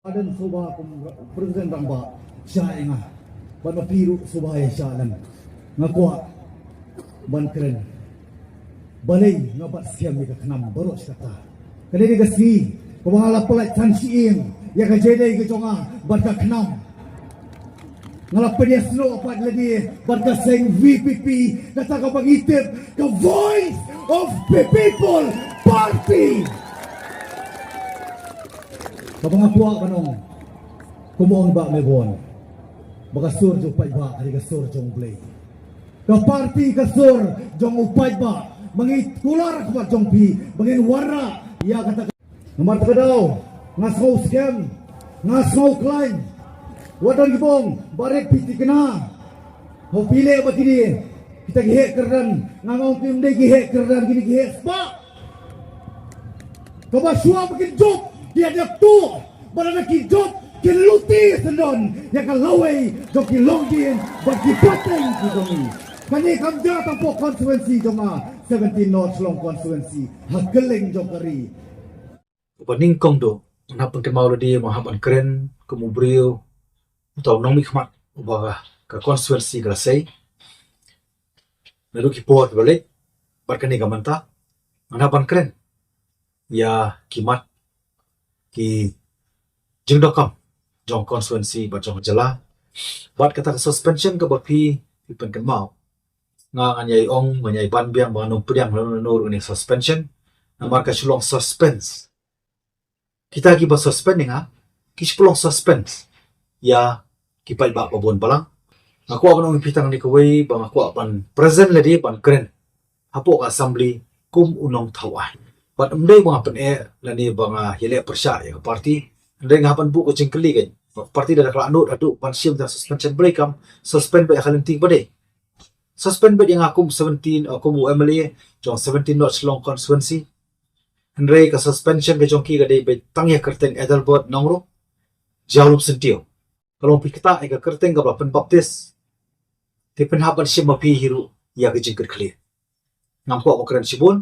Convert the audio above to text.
Adan soba presiden ramba syainga ban piru subaya syalan ngakwa ban keren balai ngabat siam ni kenam boros kata kene ni gasi kumahala pelai chan siing ya ka jede ke jonga ban ka kenam ngalap penyesno apa lagi ban ka seng VPP kata ka pangitip the voice of the people party. Kapag puwa kanong kumuong ba may buwan bagasur jong pay ba ari gasur jong play kaparti kasur jong upay ba mangit kular ka jong pi mangin warra ya kata nomor ka daw ngasaw scam ngasaw climb wadan gibong bare piti kena ho pile ba kini kita gihe kerdan ngangong pimde gihe kerdan gini gihe spa kabaswa makin job dia ada tu balana ki job ki luti sendon yang kalaway jok ki longdin bagi pateng ki domi kani kamja tampo konstituensi joma 17 North Long konstituensi hakeleng jokari Paning kong do na pun kemau di mahapan keren kemubriu atau nong mikmat ubaga ka konstituensi grasai lalu ki pot balik barkani gamanta mahapan keren ya kimat ki jingdokam jong konstituensi ba jong jala bat kata suspension ke bapi ipen kan mau nga nganyai ong nganyai ban biang ba nong pediang nur ni suspension namar ka sulong suspense kita ki ba suspend nga ki sulong suspense ya ki pai ba bon palang aku akan ngipitang ni kawai bang aku apan present lady ban keren hapo ka assembly kum unong thawai pat umdai bang apan lani bang hele persya ya parti ndai ngapan bu ko cingkeli kan parti dah kala anut adu pan siam dah suspension break kam suspend ba kalenting bade suspend ba yang aku 17 aku mu MLA jong 17 not long constituency ndai ka suspension ke jong ki ga dei be tangya kerteng Edelbert nongro jauh sentio kalau pikta ega kerteng ga pen baptis ti pen hapan siam mapi hiru ya ke jingker clear nampo ko keren sibun